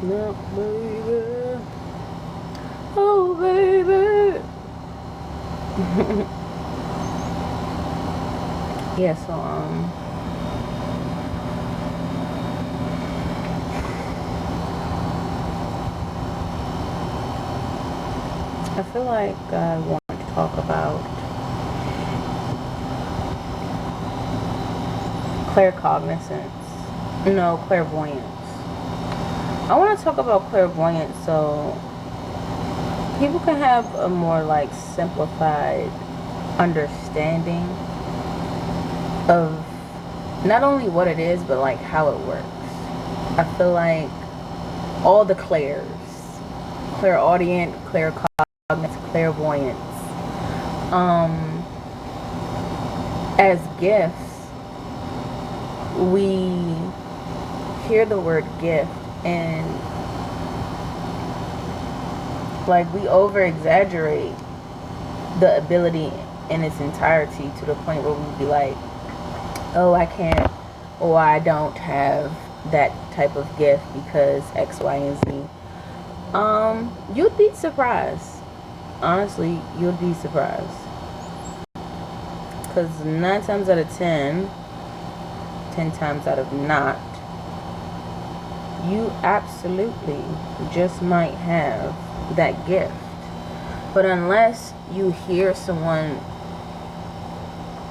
No, baby. Oh, baby. Yeah, so, I feel like I want to talk about claircognizance. No, clairvoyance. I want to talk about clairvoyance so people can have a more like simplified understanding of not only what it is but like how it works. I feel like all the clairaudient, claircognizance, clairvoyance, as gifts, we hear the word gift and like we over exaggerate the ability in its entirety to the point where we'd be like, oh, I can't, or I don't have that type of gift because X, Y, and Z. You'd be surprised. Honestly, you'd be surprised. Because 9 times out of 10, 10 times out of not, you absolutely just might have that gift. But unless you hear someone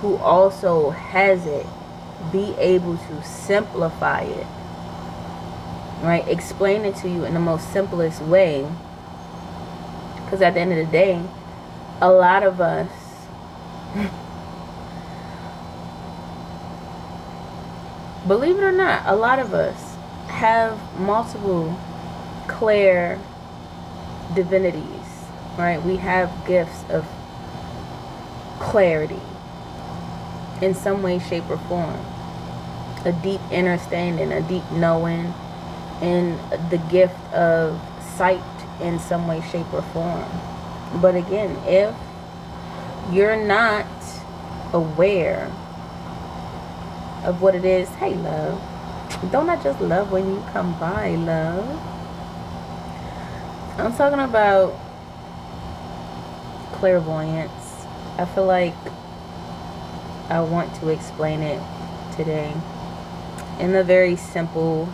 who also has it be able to simplify it, right? Explain it to you in the most simplest way. Because at the end of the day, a lot of us believe it or not, a lot of us have multiple clair divinities, right? We have gifts of clarity in some way, shape, or form. A deep understanding, a deep knowing, and the gift of sight in some way, shape, or form. But again, if you're not aware of what it is, hey love, don't I just love when you come by, love? I'm talking about clairvoyance. I feel like I want to explain it today in a very simple,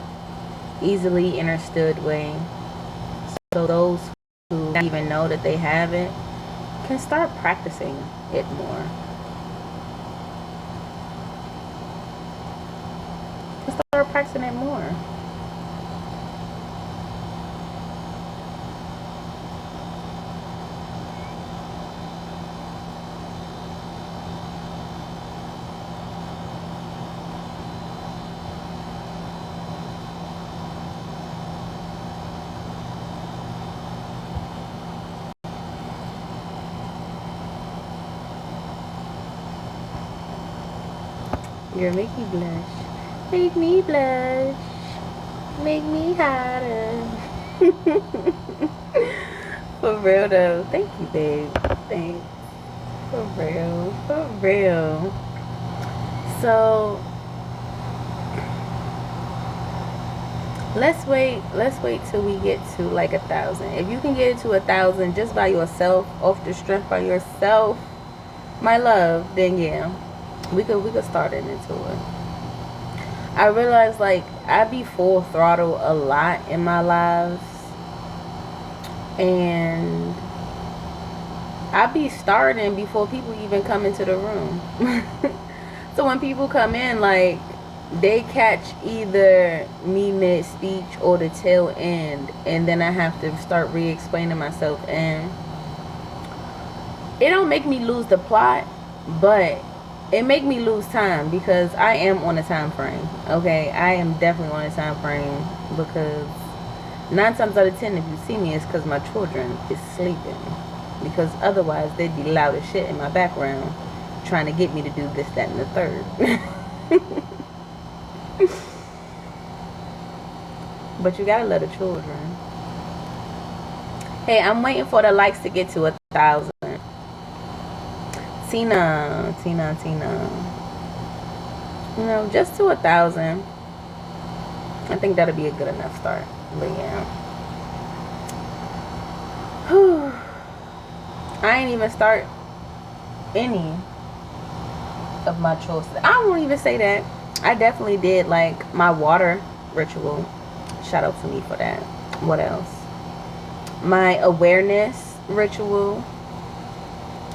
easily understood way, so those who don't even know that they have it can start practicing it more. Start practicing it more. Girl, make me blush. Make me blush. Make me hotter. For real though. Thank you, babe. Thanks. For real. For real. So let's wait till we get to like 1,000. If you can get it to 1,000 just by yourself, off the strength by yourself, my love, then yeah, we could start it into it. I realize like I be full throttle a lot in my lives, and I be starting before people even come into the room. So when people come in, like they catch either me mid speech or the tail end, and then I have to start re-explaining myself, and it don't make me lose the plot, but it make me lose time because I am on a time frame. Okay, I am definitely on a time frame because 9 times out of 10, if you see me, it's because my children is sleeping. Because otherwise, they'd be loud as shit in my background trying to get me to do this, that, and the third. But you gotta love the children. Hey, I'm waiting for the likes to get to 1,000. Tina. You know, just to 1,000. I think that'll be a good enough start. But yeah. Whew. I ain't even start any of my chores. I won't even say that. I definitely did like my water ritual. Shout out to me for that. What else? My awareness ritual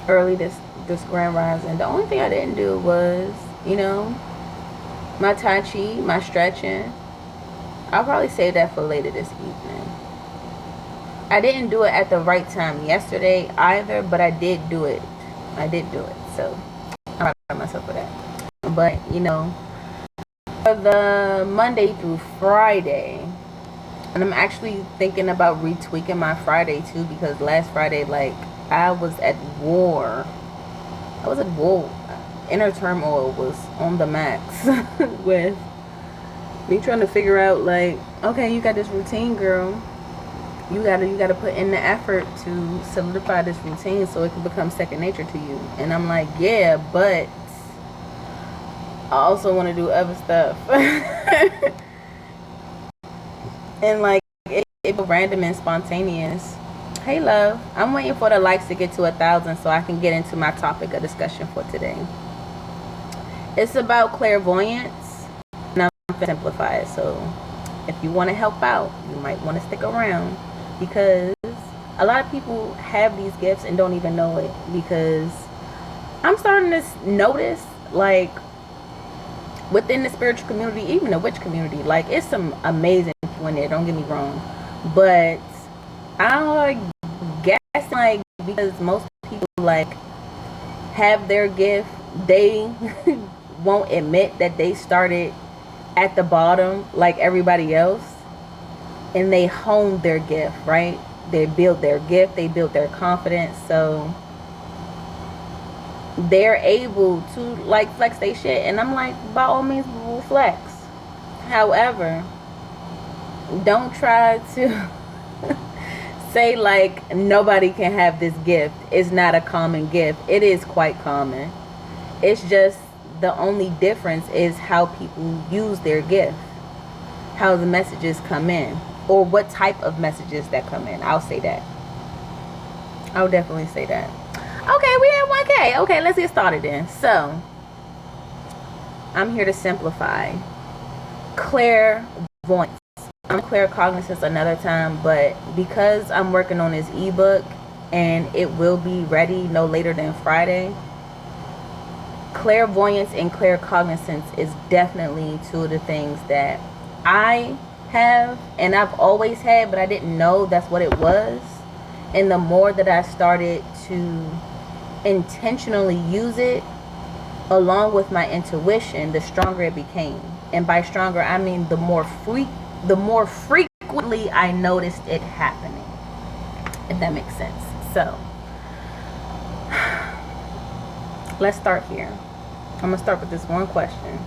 early this grand rising. The only thing I didn't do was, you know, my tai chi, my stretching. I'll probably save that for later this evening. I didn't do it at the right time yesterday either, but I did do it. So I'm proud of myself for that. But, you know, for the Monday through Friday, and I'm actually thinking about retweaking my Friday too, because last Friday, like, I was at war. Inner turmoil was on the max with me trying to figure out, like, okay, you got this routine, girl. You gotta put in the effort to solidify this routine so it can become second nature to you. And I'm like, yeah, but I also want to do other stuff. And like it's random and spontaneous. Hey love, I'm waiting for the likes to get to 1,000 so I can get into my topic of discussion for today. It's about clairvoyance, and I'm simplified. So if you want to help out, you might want to stick around, because a lot of people have these gifts and don't even know it. Because I'm starting to notice, like, within the spiritual community, even the witch community, like, it's some amazing people in there, don't get me wrong, but I guess, like, because most people, like, have their gift, they won't admit that they started at the bottom like everybody else, and they honed their gift, right? They built their gift, they built their confidence, so they're able to, like, flex their shit. And I'm like, by all means, we'll flex. However, don't try to say like nobody can have this gift. It's not a common gift. It is quite common. It's just the only difference is how people use their gift, how the messages come in, or what type of messages that come in. I'll say that. I'll definitely say that. Okay, we at 1K. Okay, let's get started then. So, I'm here to simplify clairvoyance. I'm claircognizance another time, but because I'm working on this ebook and it will be ready no later than Friday, clairvoyance and claircognizance is definitely two of the things that I have and I've always had, but I didn't know that's what it was. And the more that I started to intentionally use it along with my intuition, the stronger it became. And by stronger, I mean the more frequently I noticed it happening, if that makes sense. So let's start here. I'm gonna start with this one question.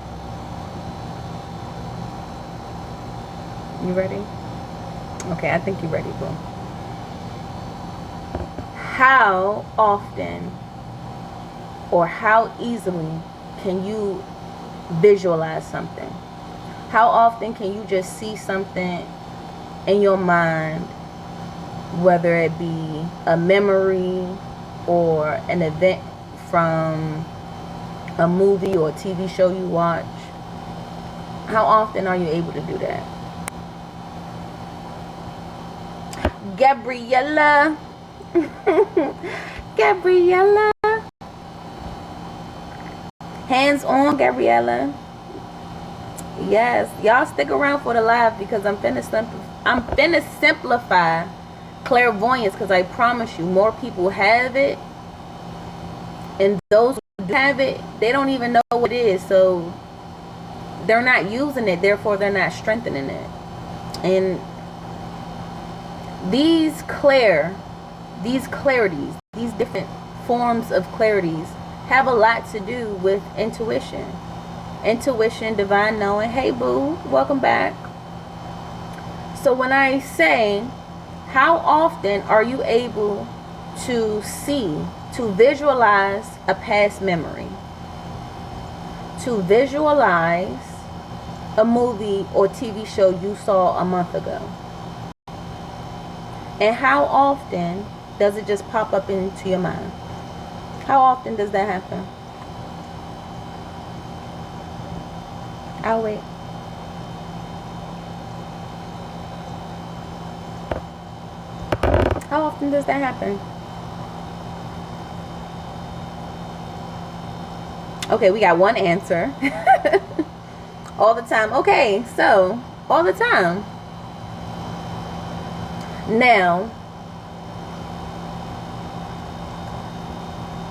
You ready? Okay, I think you're ready, boo. How often or how easily can you visualize something? How often can you just see something in your mind, whether it be a memory or an event from a movie or a TV show you watch? How often are you able to do that? Gabriella. Gabriella. Hands on, Gabriella. Yes, y'all stick around for the live because I'm finna simplify clairvoyance, because I promise you more people have it, and those who do have it, they don't even know what it is, so they're not using it, therefore they're not strengthening it. And these clarities, these different forms of clarities have a lot to do with intuition, divine knowing. Hey boo, welcome back. So when I say, how often are you able to see, to visualize a past memory, to visualize a movie or TV show you saw a month ago, And how often does it just pop up into your mind? How often does that happen? I'll wait. How often does that happen? Okay, we got one answer. All the time. Okay, so all the time. Now,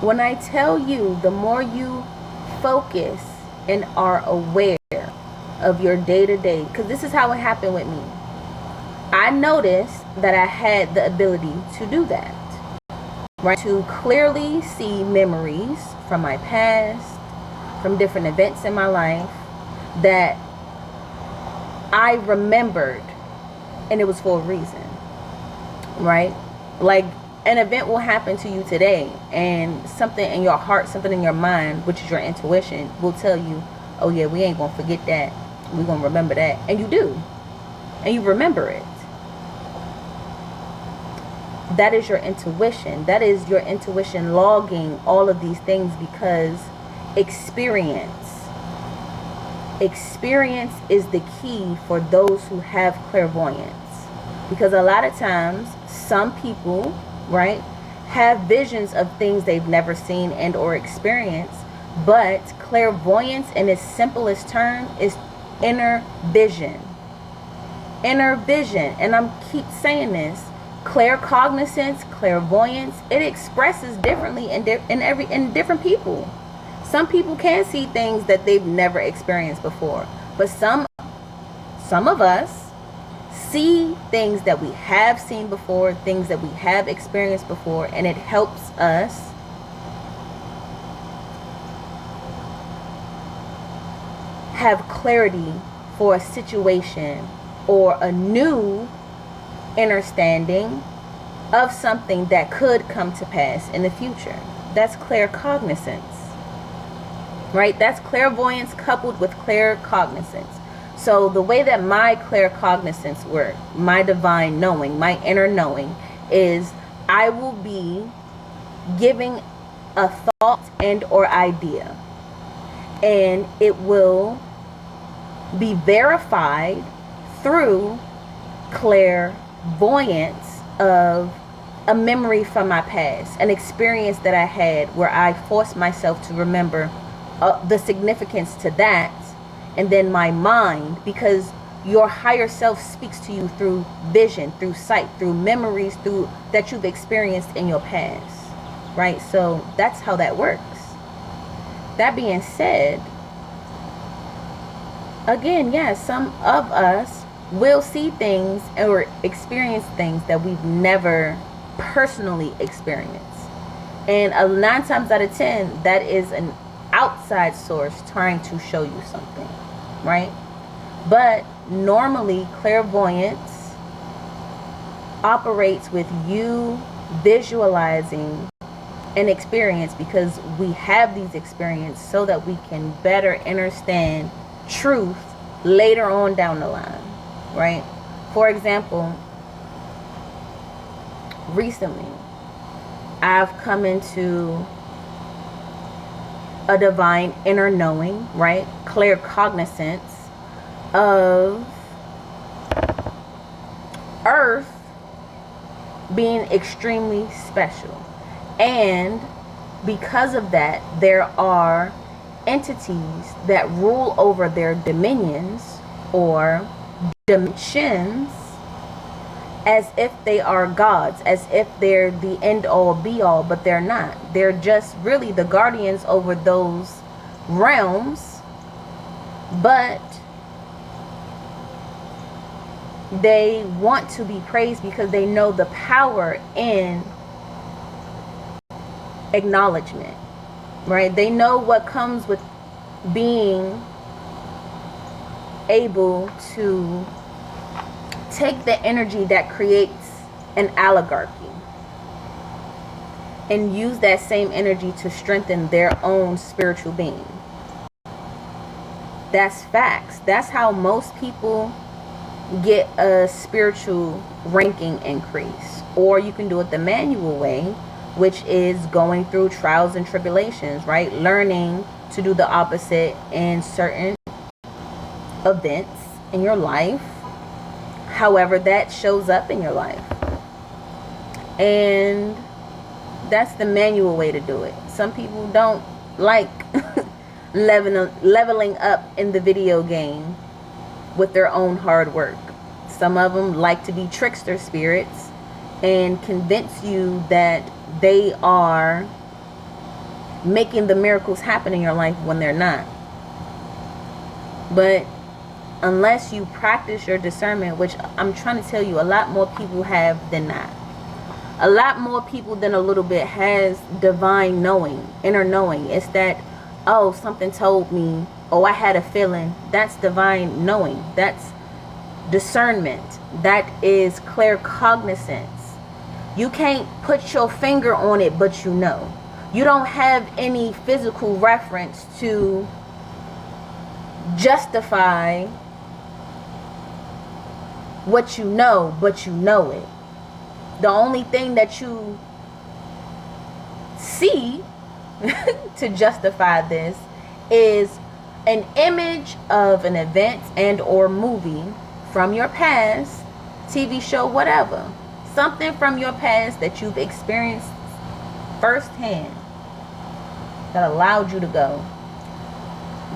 when I tell you, the more you focus and are aware of your day-to-day, because this is how it happened with me. I noticed that I had the ability to do that, right? To clearly see memories from my past, from different events in my life that I remembered, and it was for a reason, right? Like, an event will happen to you today, and something in your heart, something in your mind, which is your intuition, will tell you, oh yeah, we ain't gonna forget that, we're gonna remember that. And you do, and you remember it. That is your intuition. That is your intuition logging all of these things, because experience is the key for those who have clairvoyance. Because a lot of times, some people, right, have visions of things they've never seen and or experienced. But clairvoyance, in its simplest term, is inner vision. Inner vision. And I'm keep saying this. Claircognizance, clairvoyance, it expresses differently in different people. Some people can see things that they've never experienced before, but some of us see things that we have seen before, things that we have experienced before, and it helps us have clarity for a situation or a new understanding of something that could come to pass in the future. That's claircognizance, right? That's clairvoyance coupled with claircognizance. So the way that my claircognizance works, my divine knowing, my inner knowing, is I will be giving a thought and or idea, and it will be verified through clairvoyance of a memory from my past, an experience that I had where I forced myself to remember the significance to that. And then my mind, because your higher self speaks to you through vision, through sight, through memories, through that you've experienced in your past, right? So that's how that works. That being said, again, yes, some of us will see things or experience things that we've never personally experienced. And 9 times out of 10, that is an outside source trying to show you something, right? But normally, clairvoyance operates with you visualizing an experience, because we have these experiences so that we can better understand truth later on down the line, right? For example, recently I've come into a divine inner knowing, right? Claircognizance of Earth being extremely special. And because of that, there are entities that rule over their dominions or dimensions as if they are gods, as if they're the end all be all, but they're not. They're just really the guardians over those realms, but they want to be praised because they know the power in acknowledgement, right? They know what comes with being able to take the energy that creates an oligarchy and use that same energy to strengthen their own spiritual being. That's facts. That's how most people get a spiritual ranking increase, Or you can do it the manual way, which is going through trials and tribulations, right? Learning to do the opposite in certain events in your life, however that shows up in your life. And that's the manual way to do it. Some people don't like leveling up in the video game with their own hard work. Some of them like to be trickster spirits and convince you that they are making the miracles happen in your life when they're not. But unless you practice your discernment, which I'm trying to tell you, a lot more people have than not. A lot more people than a little bit has divine knowing, inner knowing. It's that, oh, something told me, oh, I had a feeling. That's divine knowing. That's discernment. That is claircognizance. You can't put your finger on it, but you know. You don't have any physical reference to justify what you know, but you know it. The only thing that you see to justify this is an image of an event and or movie from your past, TV show, whatever. Something from your past that you've experienced firsthand that allowed you to go.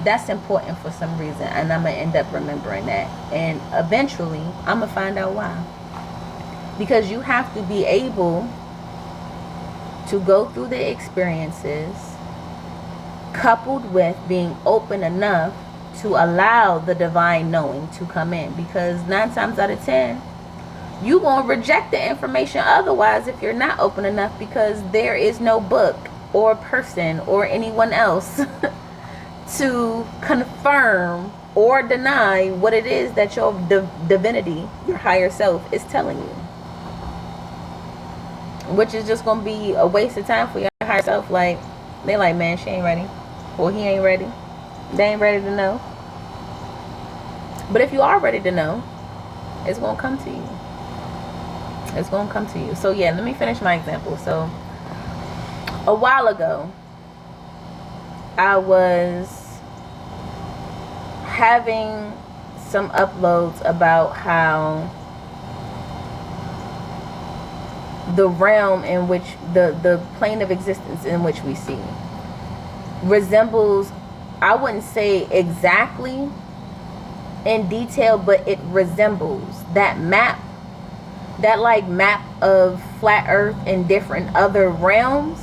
That's important for some reason, and I'm going to end up remembering that. And eventually, I'm going to find out why. Because you have to be able to go through the experiences coupled with being open enough to allow the divine knowing to come in. Because 9 times out of 10, you're going to reject the information otherwise if you're not open enough, because there is no book or person or anyone else to confirm or deny what it is that your divinity, your higher self, is telling you. Which is just going to be a waste of time for your higher self. Like, they like, man, she ain't ready. Or he ain't ready. They ain't ready to know. But if you are ready to know, it's going to come to you. It's going to come to you. So yeah, let me finish my example. So a while ago, I was having some uploads about how the realm in which the plane of existence in which we see resembles, I wouldn't say exactly in detail, but it resembles that map, that like map of flat earth and different other realms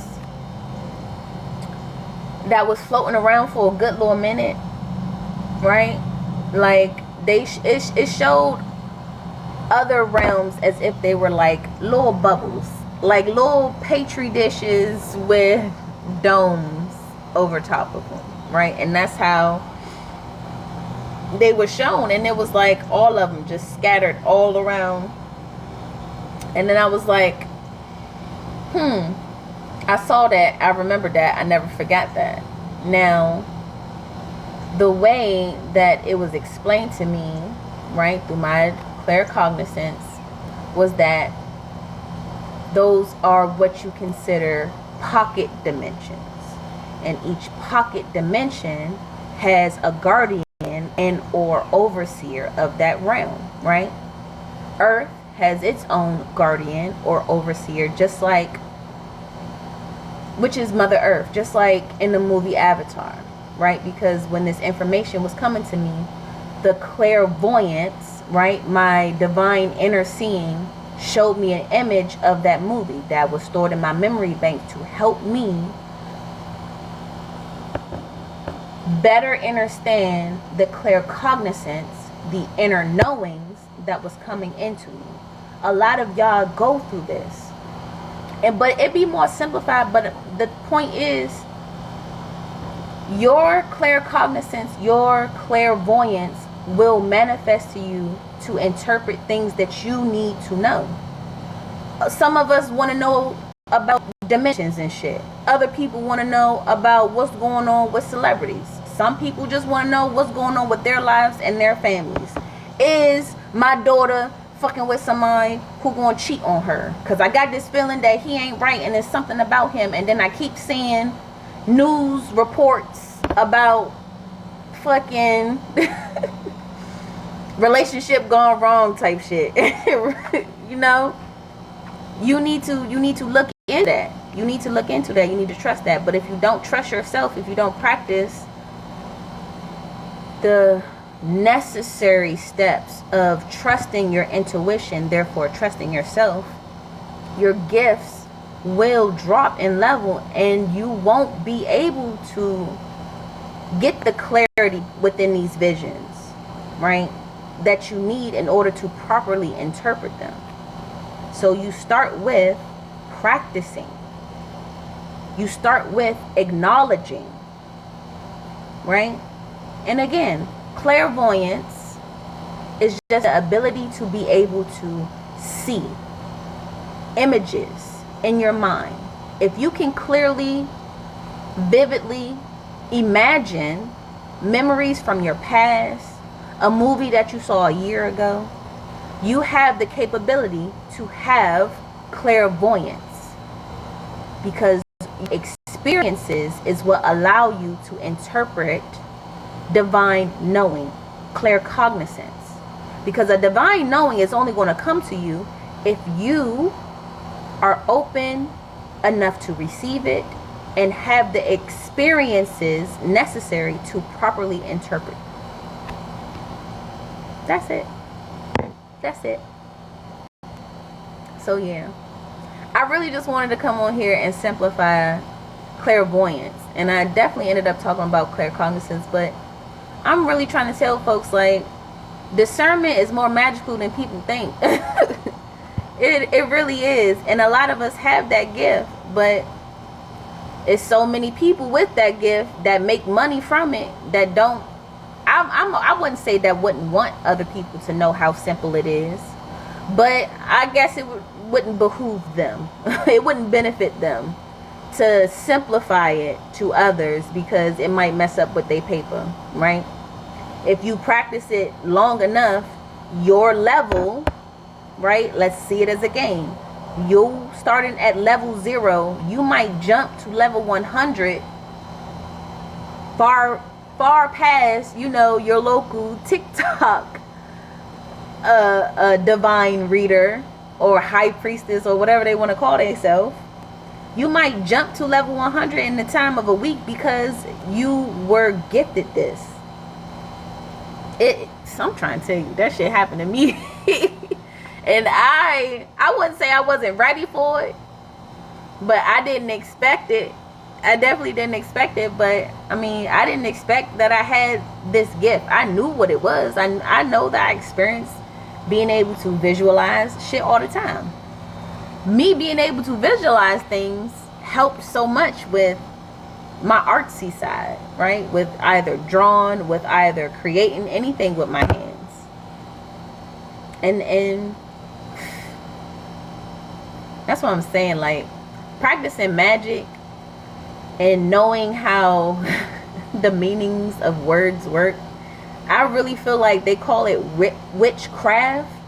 that was floating around for a good little minute, right? Like it showed other realms as if they were like little bubbles, like little petri dishes with domes over top of them, right? And that's how they were shown. And it was like all of them just scattered all around. And then I was like, I saw that, I remembered that, I never forgot that. Now, the way that it was explained to me, right, through my claircognizance, was that those are what you consider pocket dimensions. And each pocket dimension has a guardian and or overseer of that realm, right? Earth has its own guardian or overseer, just like, which is Mother Earth, just like in the movie Avatar, right? Because when this information was coming to me, the clairvoyance, right, my divine inner seeing, showed me an image of that movie that was stored in my memory bank to help me better understand the claircognizance, the inner knowings that was coming into me. A lot of y'all go through this, but it be more simplified. But the point is, your claircognizance, your clairvoyance will manifest to you to interpret things that you need to know. Some of us want to know about dimensions and shit. Other people want to know about what's going on with celebrities. Some people just want to know what's going on with their lives and their families. Is my daughter fucking with somebody who gonna cheat on her, because I got this feeling that he ain't right and there's something about him. And then I keep seeing news reports about fucking relationship gone wrong type shit. You know, you need to look into that. You need to look into that. You need to trust that. But if you don't trust yourself, if you don't practice the necessary steps of trusting your intuition, therefore trusting yourself, your gifts will drop in level and you won't be able to get the clarity within these visions, right, that you need in order to properly interpret them. So you start with practicing. You start with acknowledging, right? And again, clairvoyance is just the ability to be able to see images in your mind. If you can clearly, vividly imagine memories from your past, a movie that you saw a year ago, you have the capability to have clairvoyance, because experiences is what allow you to interpret divine knowing, claircognizance. Because a divine knowing is only going to come to you if you are open enough to receive it and have the experiences necessary to properly interpret. That's it. That's it. So yeah, I really just wanted to come on here and simplify clairvoyance, and I definitely ended up talking about claircognizance, but I'm really trying to tell folks, like, discernment is more magical than people think. It really is. And a lot of us have that gift, but it's so many people with that gift that make money from it that don't, I wouldn't say that wouldn't want other people to know how simple it is, but I guess it wouldn't behoove them. It wouldn't benefit them to simplify it to others, because it might mess up with their paper, right? If you practice it long enough, your level, right, let's see it as a game. You starting at level 0, you might jump to level 100 far past, you know, your local TikTok divine reader or high priestess or whatever they want to call themselves. You might jump to level 100 in the time of a week because you were gifted this. I'm trying to tell you, that shit happened to me. And I wouldn't say I wasn't ready for it, but I didn't expect it. I definitely didn't expect it, but I mean, I didn't expect that I had this gift. I knew what it was. I know that I experienced being able to visualize shit all the time. Me being able to visualize things helped so much with my artsy side, right? With either drawing, with either creating anything with my hands. And that's what I'm saying, like, practicing magic and knowing how the meanings of words work. I really feel like they call it witchcraft,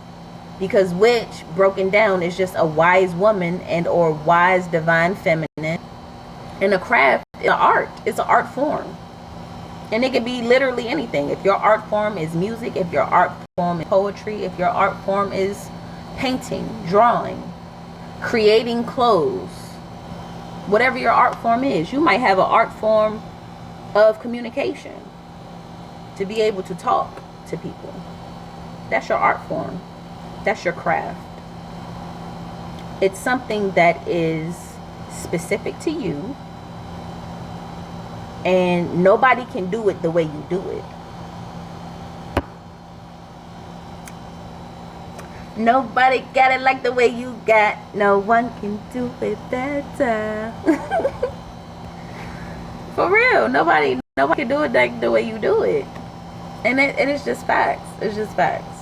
because witch, broken down, is just a wise woman and or wise divine feminine. And a craft is an art. It's an art form. And it can be literally anything. If your art form is music, if your art form is poetry, if your art form is painting, drawing, creating clothes, whatever your art form is, you might have an art form of communication, to be able to talk to people. That's your art form. That's your craft. It's something that is specific to you, and nobody can do it the way you do it. Nobody got it like the way you got. No one can do it better. For real, nobody can do it like the way you do it. And it's just facts. It's just facts.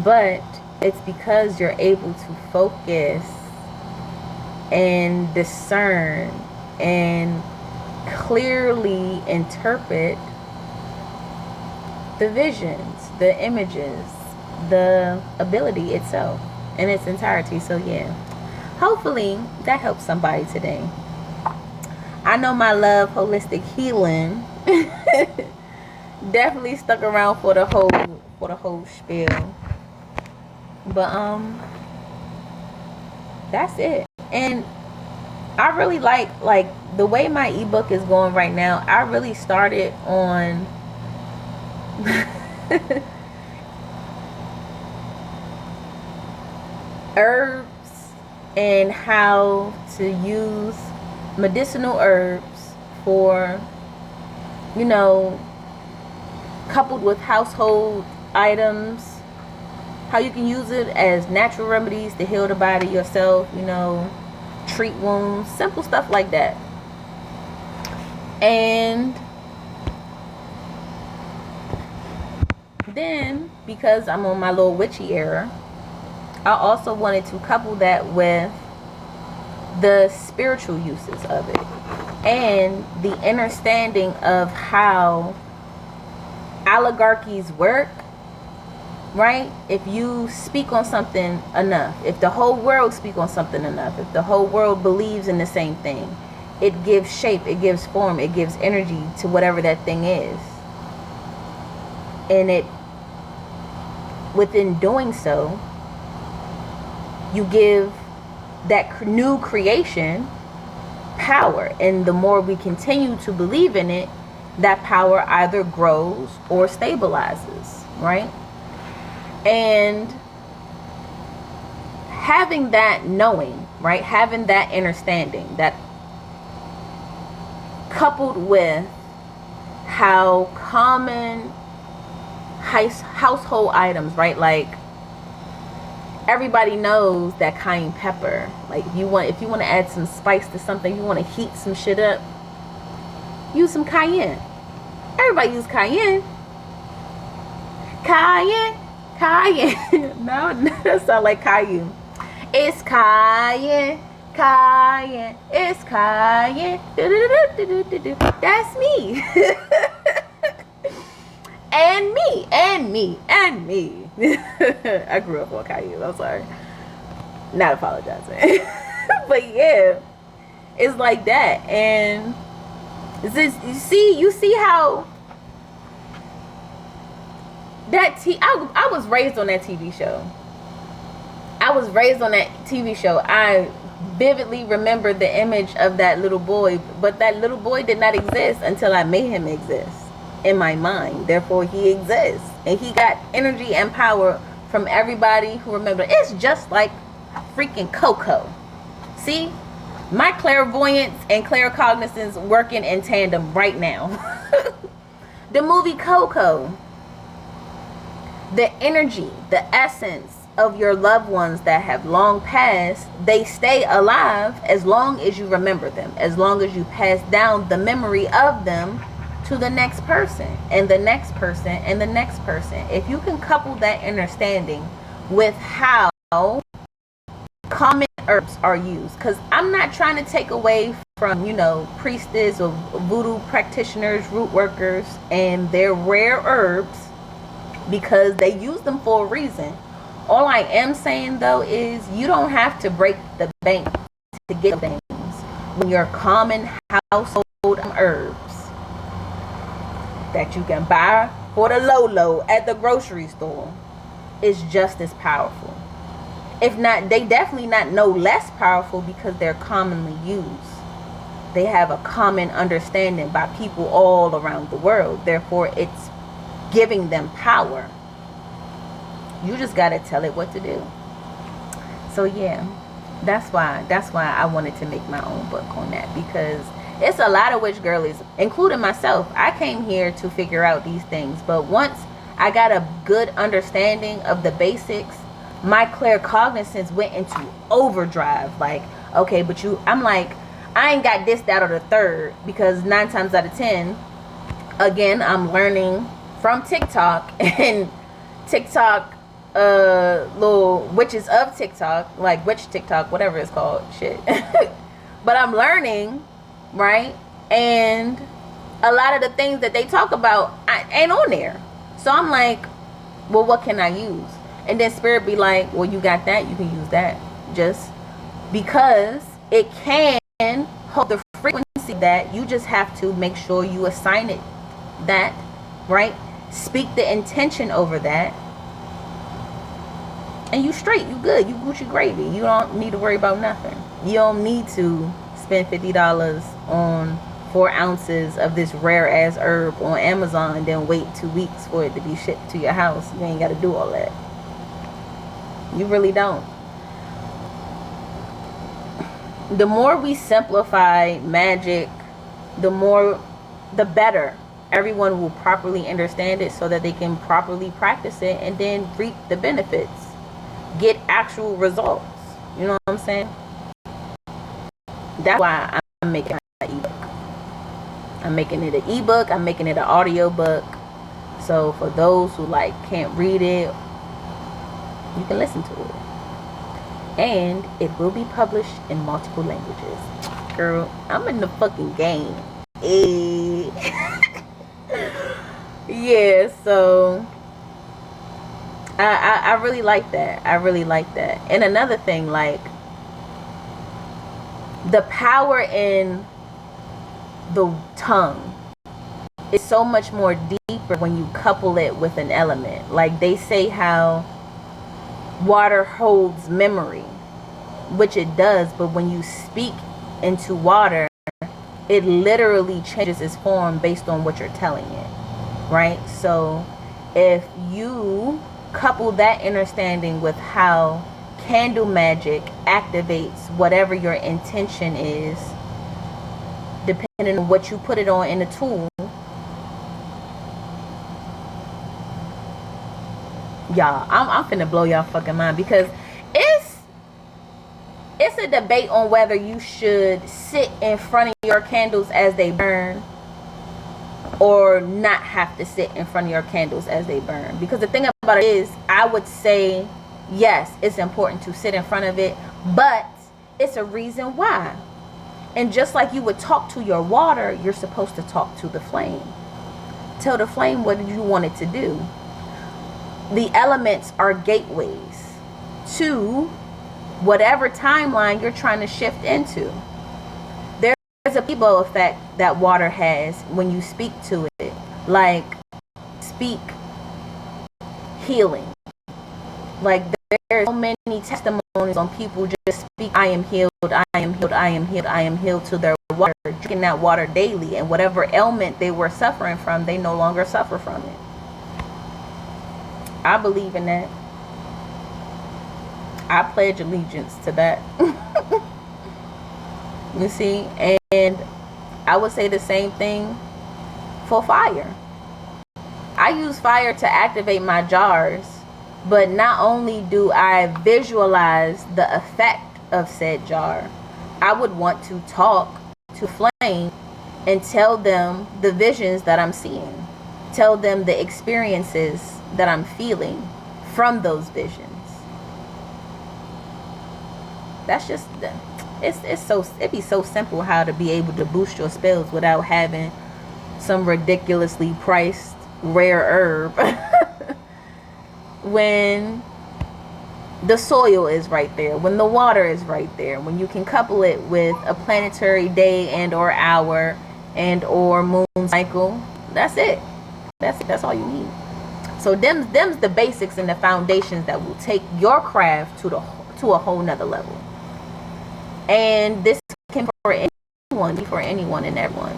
But it's because you're able to focus and discern and clearly interpret the visions, the images, the ability itself in its entirety. So yeah, hopefully that helps somebody today. I know my love holistic healing definitely stuck around for the whole spiel. But that's it. And I really like the way my ebook is going right now. I really started on herbs and how to use medicinal herbs for, you know, coupled with household items, how you can use it as natural remedies to heal the body yourself, you know, treat wounds, simple stuff like that. And then, because I'm on my little witchy era, I also wanted to couple that with the spiritual uses of it and the understanding of how oligarchies work, right? If you speak on something enough, if the whole world speak on something enough, if the whole world believes in the same thing, it gives shape, it gives form, it gives energy to whatever that thing is. And it, within doing so, you give that new creation power. And the more we continue to believe in it, that power either grows or stabilizes, right? And having that knowing, right, having that understanding, that coupled with how common household items, right, like everybody knows that cayenne pepper, like if you want to add some spice to something, you want to heat some shit up, use some cayenne. Everybody use cayenne. No, that sound like Caillou. It's cayenne, it's cayenne. That's me. and me. I grew up on Caillou. I'm sorry. Not apologizing. But yeah, it's like that. And you see how that I was raised on that TV show. I vividly remember the image of that little boy, but that little boy did not exist until I made him exist in my mind. Therefore, he exists. And he got energy and power from everybody who remember. It's just like freaking Coco. See? My clairvoyance and claircognizance working in tandem right now. The movie Coco. The energy, the essence of your loved ones that have long passed, they stay alive as long as you remember them, as long as you pass down the memory of them to the next person and the next person and the next person. If you can couple that understanding with how common herbs are used, because I'm not trying to take away from, you know, priestess or voodoo practitioners, root workers, and their rare herbs, because they use them for a reason. All I am saying though is you don't have to break the bank to get things when your common household herbs that you can buy for the low at the grocery store is just as powerful. If not, they definitely not no less powerful, because they're commonly used. They have a common understanding by people all around the world. Therefore, it's giving them power. You just got to tell it what to do. So yeah, that's why I wanted to make my own book on that, because it's a lot of witch girlies, including myself. I came here to figure out these things, but once I got a good understanding of the basics, my claircognizance went into overdrive. Like, okay, but I'm like, I ain't got this, that, or the third, because 9 times out of 10, again, I'm learning from TikTok, and TikTok, little witches of TikTok, like witch TikTok, whatever it's called, shit. But I'm learning, right? And a lot of the things that they talk about ain't on there. So I'm like, well, what can I use? And then spirit be like, well, you got that, you can use that. Just because it can hold the frequency that, you just have to make sure you assign it that, right? Speak the intention over that, and you straight, you good, you Gucci gravy. You don't need to worry about nothing. You don't need to spend $50 on 4 ounces of this rare ass herb on Amazon and then wait 2 weeks for it to be shipped to your house. You ain't got to do all that. You really don't. The more we simplify magic, the better. Everyone will properly understand it so that they can properly practice it and then reap the benefits. Get actual results. You know what I'm saying? That's why I'm making an ebook. I'm making it an ebook. I'm making it an audio book. So for those who like can't read it, you can listen to it. And it will be published in multiple languages. Girl, I'm in the fucking game. Yeah, so I really like that. I really like that. And another thing, like, the power in the tongue is so much more deeper when you couple it with an element. Like they say how water holds memory, which it does, but when you speak into water, it literally changes its form based on what you're telling it, right? So if you couple that understanding with how candle magic activates whatever your intention is, depending on what you put it on in the tool, y'all, I'm finna blow y'all fucking mind, because it's a debate on whether you should sit in front of your candles as they burn or not have to sit in front of your candles as they burn. Because the thing about it is, I would say yes, it's important to sit in front of it, but it's a reason why. And just like you would talk to your water, you're supposed to talk to the flame. Tell the flame what you want it to do. The elements are gateways to whatever timeline you're trying to shift into. There's a placebo effect that water has when you speak to it. Like, speak healing. Like, there's so many testimonies on people just speak, I am healed, I am healed, I am healed, I am healed, to their water, drinking that water daily, and whatever ailment they were suffering from, they no longer suffer from it. I believe in that. I pledge allegiance to that. You see? And I would say the same thing for fire. I use fire to activate my jars, but not only do I visualize the effect of said jar, I would want to talk to flame and tell them the visions that I'm seeing. Tell them the experiences that I'm feeling from those visions. That's just, it'd be so simple how to be able to boost your spells without having some ridiculously priced rare herb when the soil is right there, when the water is right there, when you can couple it with a planetary day and or hour and or moon cycle. That's it. That's all you need. So them's the basics and the foundations that will take your craft to a whole nother level. And this can be for anyone and everyone,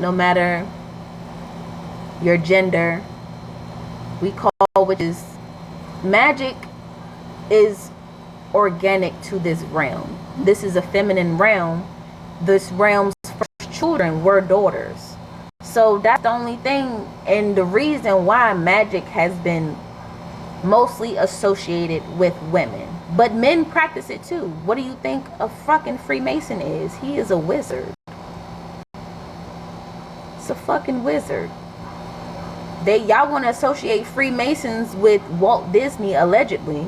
no matter your gender. We call, which is, magic is organic to this realm. This is a feminine realm. This realm's first children were daughters. So that's the only thing, and the reason why magic has been mostly associated with women. But men practice it too. What do you think a fucking Freemason is? He is a wizard. It's a fucking wizard. Y'all want to associate Freemasons with Walt Disney, allegedly.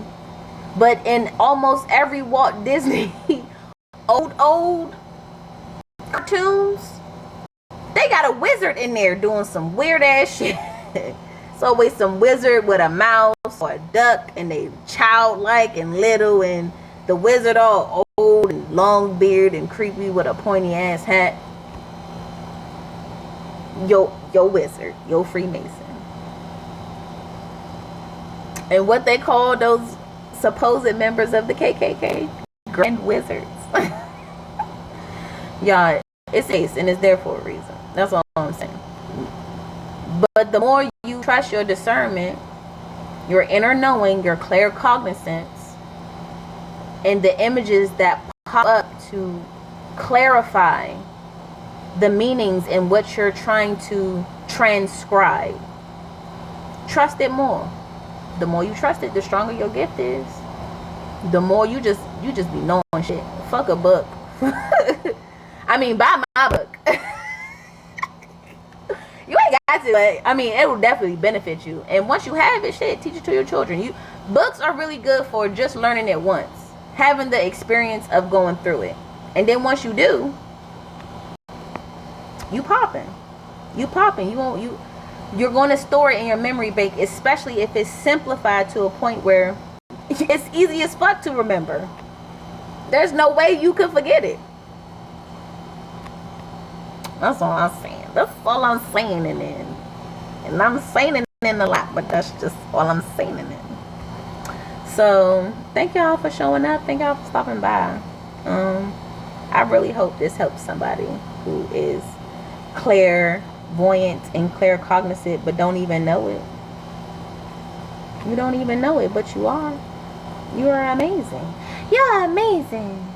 But in almost every Walt Disney old cartoons, they got a wizard in there doing some weird ass shit. It's always some wizard with a mouth or a duck, and they childlike and little, and the wizard all old and long beard and creepy with a pointy ass hat. Yo wizard, yo Freemason. And what they call those supposed members of the KKK? Grand wizards. Y'all, it's ace and it's there for a reason. That's all I'm saying. But the more you trust your discernment, your inner knowing, your claircognizance, and the images that pop up to clarify the meanings in what you're trying to transcribe, trust it more. The more you trust it, the stronger your gift is. The more you just be knowing shit. Fuck a book. I mean, buy my book. You ain't got to, but I mean, it will definitely benefit you. And once you have it, shit, teach it to your children. Books are really good for just learning it once, having the experience of going through it. And then once you do, you popping. You're going to store it in your memory bank, especially if it's simplified to a point where it's easy as fuck to remember. There's no way you could forget it. That's all I'm saying. That's all I'm saying in it. And I'm saying it in a lot, but that's just all I'm saying in it. So, thank y'all for showing up. Thank y'all for stopping by. I really hope this helps somebody who is clairvoyant and claircognizant but don't even know it. You don't even know it, but you are. You are amazing. You're amazing.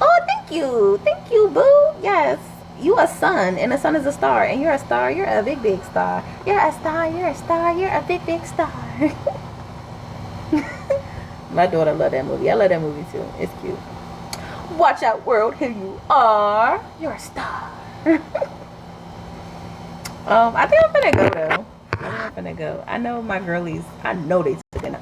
Oh, thank you. Thank you, boo. Yes. You a sun, and the sun is a star, and you're a star. You're a big, big star. You're a star. You're a star. You're a big, big star. My daughter love that movie. I love that movie too. It's cute. Watch out, world. Here you are. You're a star. I think I'm finna go though. I'm finna go. I know my girlies. I know they took a nap.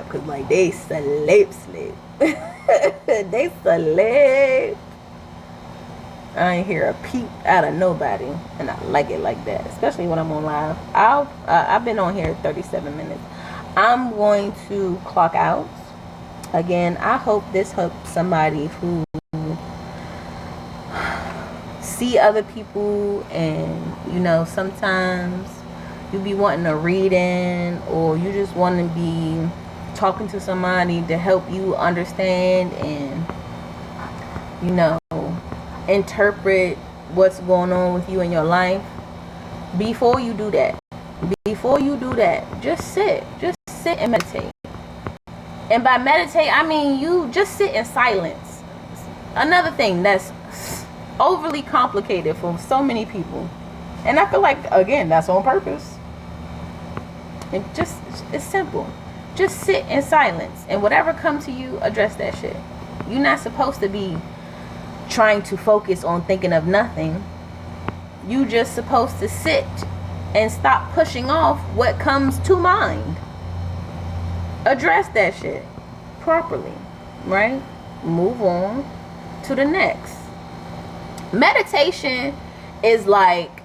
Cause like they sleep. They sleep. I ain't hear a peep out of nobody, and I like it like that, especially when I'm on live. I've been on here 37 minutes. I'm going to clock out. Again, I hope this helps somebody who see other people, and sometimes you be wanting a reading, or you just want to be talking to somebody to help you understand and interpret what's going on with you in your life. Before you do that, just sit and meditate. And by meditate, I mean you just sit in silence. Another thing that's overly complicated for so many people, and I feel like, again, that's on purpose. It's simple. Just sit in silence, and whatever comes to you, address that shit. You're not supposed to be trying to focus on thinking of nothing. You just supposed to sit and stop pushing off what comes to mind. Address that shit properly, right? Move on to the next. Meditation is like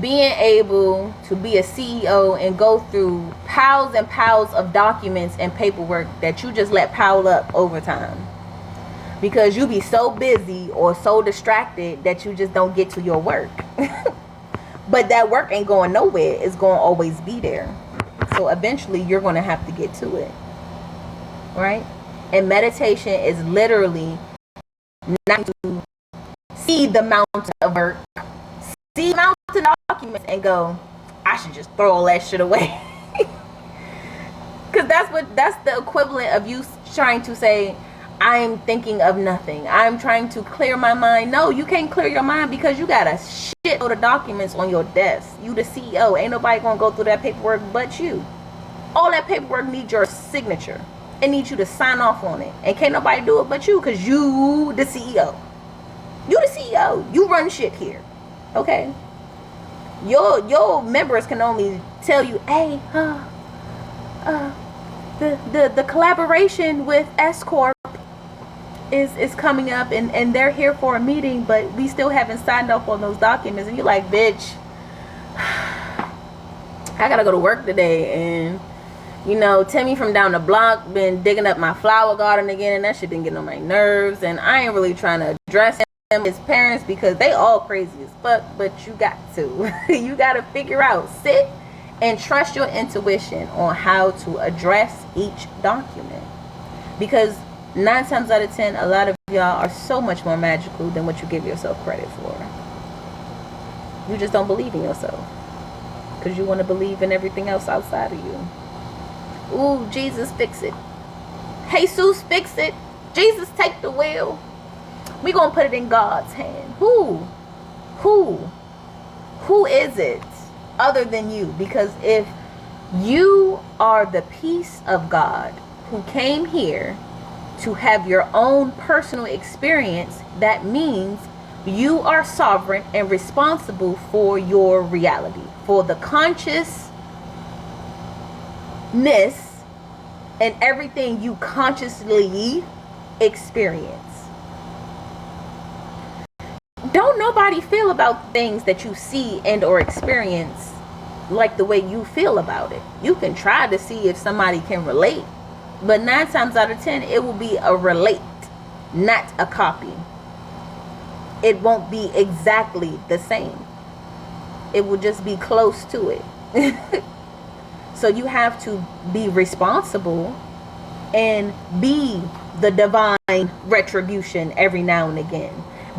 being able to be a CEO and go through piles and piles of documents and paperwork that you just let pile up over time, because you be so busy or so distracted that you just don't get to your work. But that work ain't going nowhere. It's going to always be there. So eventually you're going to have to get to it, right? And meditation is literally not to see the mountain of work, see the mountain of documents, and go, I should just throw all that shit away. Because that's the equivalent of you trying to say, I'm thinking of nothing. I'm trying to clear my mind. No, you can't clear your mind because you got a shitload of documents on your desk. You the CEO. Ain't nobody gonna go through that paperwork but you. All that paperwork needs your signature. It needs you to sign off on it. And can't nobody do it but you, because you the CEO. You the CEO. You run shit here. Okay? Your members can only tell you, hey, the collaboration with S Corp is coming up, and they're here for a meeting, but we still haven't signed off on those documents. And you're like, bitch, I gotta go to work today, and you know, Timmy from down the block been digging up my flower garden again, and that shit been getting on my nerves. And I ain't really trying to address him, his parents, because they all crazy as fuck. But you got to, you gotta figure out, sit and trust your intuition on how to address each document, because 9 times out of 10, a lot of y'all are so much more magical than what you give yourself credit for. You just don't believe in yourself because you want to believe in everything else outside of you. Ooh, Jesus, fix it. Jesus, fix it. Jesus, take the wheel. We gonna put it in God's hand. Who is it other than you? Because if you are the piece of God who came here to have your own personal experience, that means you are sovereign and responsible for your reality, for the consciousness and everything you consciously experience. Don't nobody feel about things that you see and or experience like the way you feel about it. You can try to see if somebody can relate, but 9 times out of 10, it will be a relate, not a copy. It won't be exactly the same. It will just be close to it. So you have to be responsible and be the divine retribution every now and again.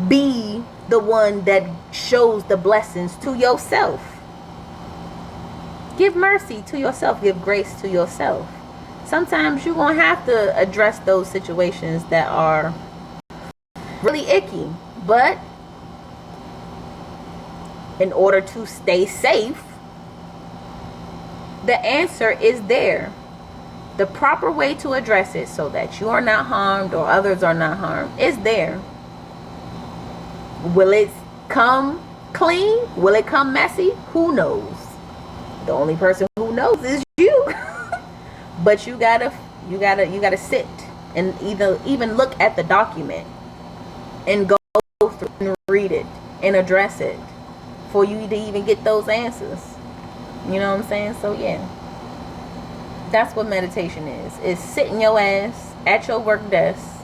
Be the one that shows the blessings to yourself. Give mercy to yourself. Give grace to yourself. Sometimes you're going to have to address those situations that are really icky. But in order to stay safe, the answer is there. The proper way to address it so that you are not harmed or others are not harmed is there. Will it come clean? Will it come messy? Who knows? The only person who knows is you. But you gotta sit and even look at the document and go through and read it and address it for you to even get those answers. You know what I'm saying? So yeah, that's what meditation is sitting your ass at your work desk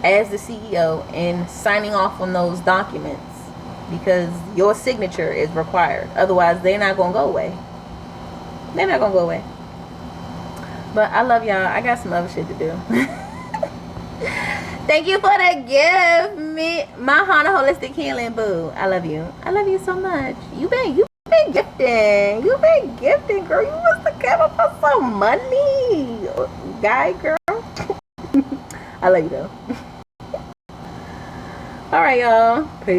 as the CEO and signing off on those documents, because your signature is required. Otherwise, they're not gonna go away. They're not gonna go away. But I love y'all. I got some other shit to do. Thank you for the gift, my Hana Holistic Healing Boo. I love you. I love you so much. You've been gifting. You've been gifting, girl. You must have come up with some money, guy, girl. I love you though. All right, y'all. Peace.